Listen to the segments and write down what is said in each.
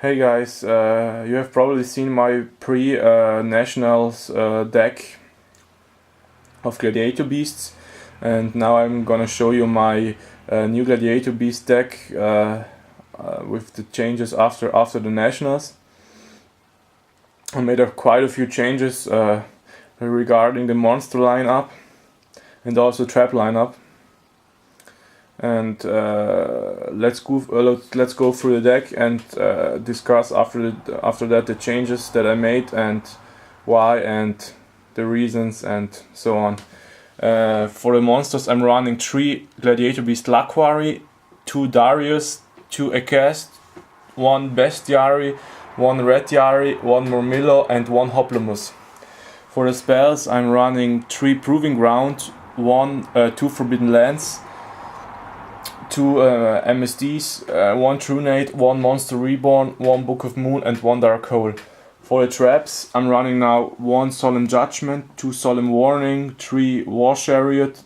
Hey guys, you have probably seen my pre-nationals deck of Gladiator Beasts, and now I'm gonna show you my new Gladiator Beast deck with the changes after the nationals. I made quite a few changes regarding the monster lineup and also trap lineup. And let's go through the deck and discuss after that the changes that I made and why and the reasons and so on. For the monsters, I'm running 3 Gladiator Beast Laquari, 2 Darius, 2 Ekast, 1 Bestiary, 1 Retiari, 1 Murmillo, and 1 Hoplomous. For the spells, I'm running 3 Proving Ground, 2 Forbidden Lands, 2 MSDs, 1 Trunade, 1 Monster Reborn, 1 Book of Moon, and 1 Dark Hole. For the traps, I'm running now 1 Solemn Judgment, 2 Solemn Warning, 3 War Chariot,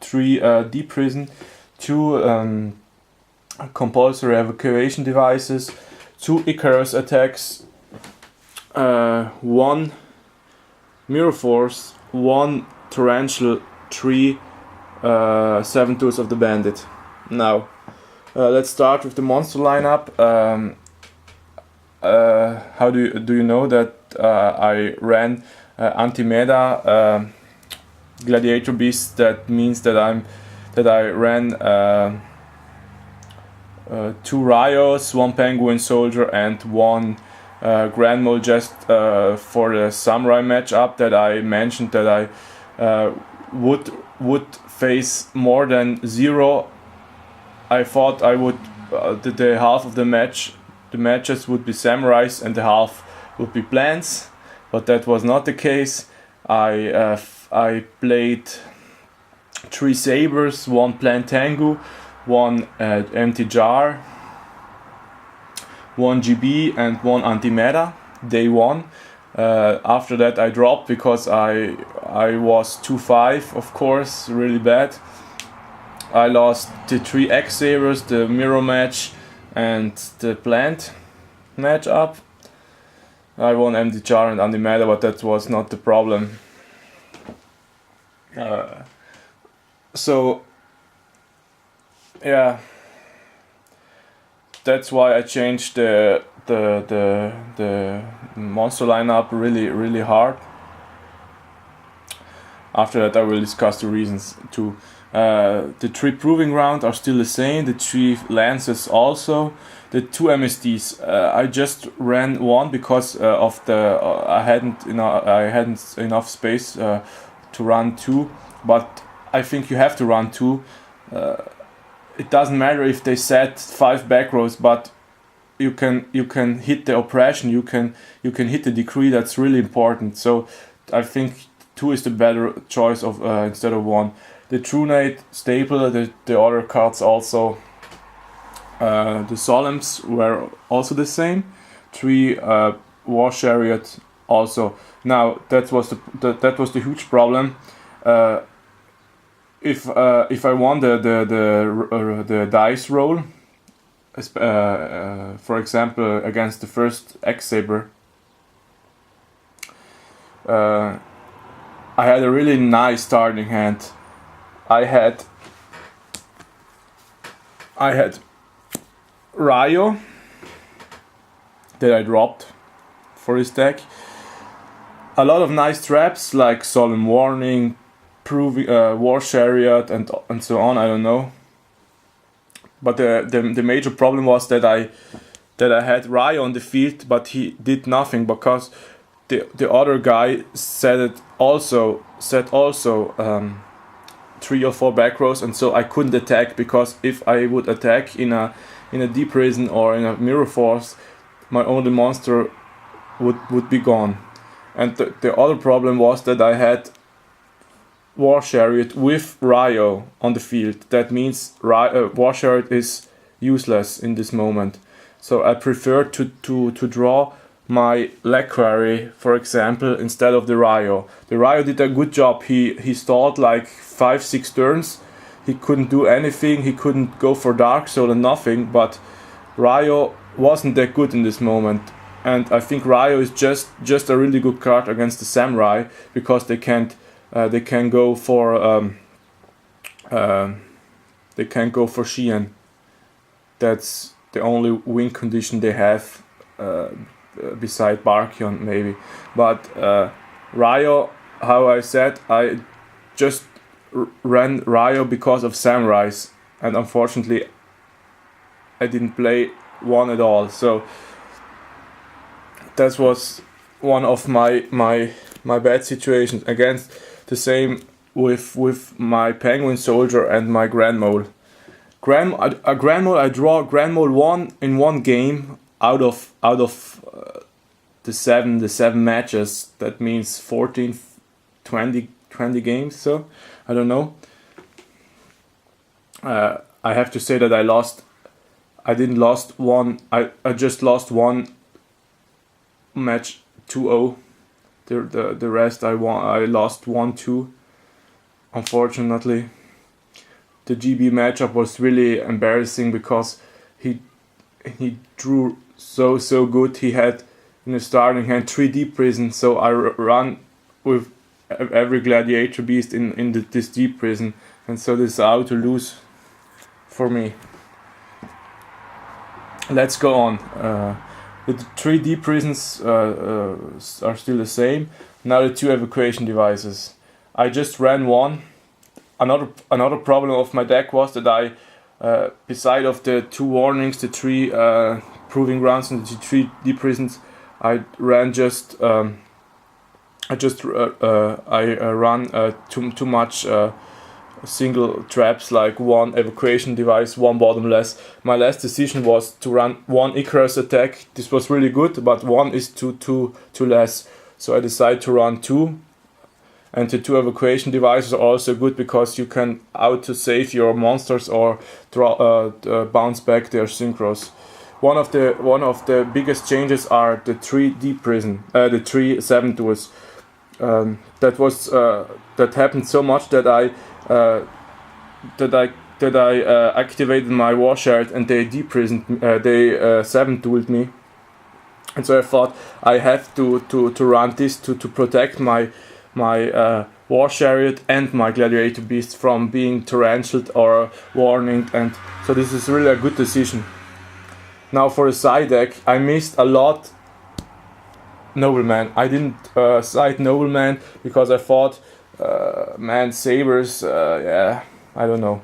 3 Deep Prison, 2 Compulsory Evacuation Devices, 2 Icarus Attacks, 1 Mirror Force, 1 Torrential, 3 7 Tools of the Bandit. Now, let's start with the monster lineup. How do you know that I ran anti-meta Gladiator Beast? That means that I ran 2 Rios, 1 Penguin Soldier, and 1 Grand Mole just for the Samurai matchup that I mentioned that I would face more than 0. I thought I would the half of the matches would be samurais and the half would be plants, but that was not the case. I played 3 sabers, 1 plant Tengu, 1 empty jar, 1 GB, and 1 anti-meta day 1. After that I dropped because I was 2-5, of course, really bad. I lost the 3 X-Sabers, the Mirror match, and the Plant matchup. I won MD Jar and anti-meta, but that was not the problem. So yeah, that's why I changed the monster lineup really hard. After that I will discuss the reasons too. The 3 Proving Ground are still the same, the 3 Lances also. The 2 MSDs, I just ran 1 because of the I hadn't enough space to run 2, but I think you have to run 2. It doesn't matter if they set 5 back rows, but you can hit the oppression, you can hit the decree. That's really important. So I think 2 is the better choice of instead of 1. The Trunade staple, the other cards also. The Solemns were also the same. 3 War Chariot also. Now that was the huge problem. If I won the dice roll, for example against the first X-Saber, I had a really nice starting hand. I had Ryo that I dropped for his deck. A lot of nice traps like Solemn Warning, War Chariot, and so on. I don't know. But the major problem was that I had Ryo on the field, but he did nothing because the other guy set also 3 or 4 back rows, and so I couldn't attack, because if I would attack in a Deep Prison or in a Mirror Force, my only monster would be gone. And the other problem was that I had War Chariot with Ryo on the field. That means War Chariot is useless in this moment. So I preferred to draw my Laquari, for example, instead of the Ryo. The Ryo did a good job. He stalled like 5-6 turns. He couldn't do anything. He couldn't go for Dark Soul and nothing. But Ryo wasn't that good in this moment. And I think Ryo is just a really good card against the Samurai, because they can go for Xian. That's the only win condition they have, beside Barkion maybe. But Ryo, how I said, I just ran Ryo because of Samurais, and unfortunately I didn't play one at all. So that was one of my bad situations. Against the same with my Penguin Soldier and my Grand Mole. Grand Mole, I draw Grand Mole 1 in one game out of the seven matches. That means 14, 20 games. So I don't know. I have to say that I didn't lost one. I just lost one match 2-0. The rest I lost 1-2. Unfortunately, the GB matchup was really embarrassing, because he drew so good. He had in the starting hand 3 Deep Prison, so I run with every Gladiator Beast in this Deep Prison, and so this is out to lose for me. Let's go on. The 3 Deep Prisons are still the same. Now the 2 evacuation devices. I just ran one. Another problem of my deck was that I, beside of the 2 warnings, the 3 proving grounds and the 3 Deep Prisons, I ran too much single traps, like 1 evacuation device, 1 bottomless. My last decision was to run 1 Icarus attack. This was really good, but 1 is too less. So I decided to run 2. And the 2 evacuation devices are also good, because you can auto-save your monsters or bounce back their synchros. One of the biggest changes are the 3 Deep Prison, the 3 7 tools. That happened so much that I activated my War Shard, and they Deep Prisoned, they 7 tooled me. And so I thought I have to run this to protect my War Chariot and my Gladiator Beast from being torrentialed or warninged, and so this is really a good decision. Now for the side deck, I missed a lot Nobleman. I didn't side Nobleman because I thought man, Sabers, yeah, I don't know.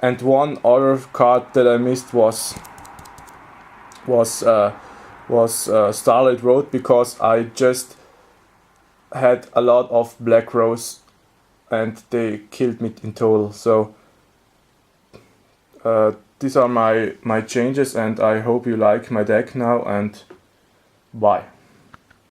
And one other card that I missed was Starlight Road, because I just had a lot of Black Rose and they killed me in total. So these are my changes, and I hope you like my deck now, and bye.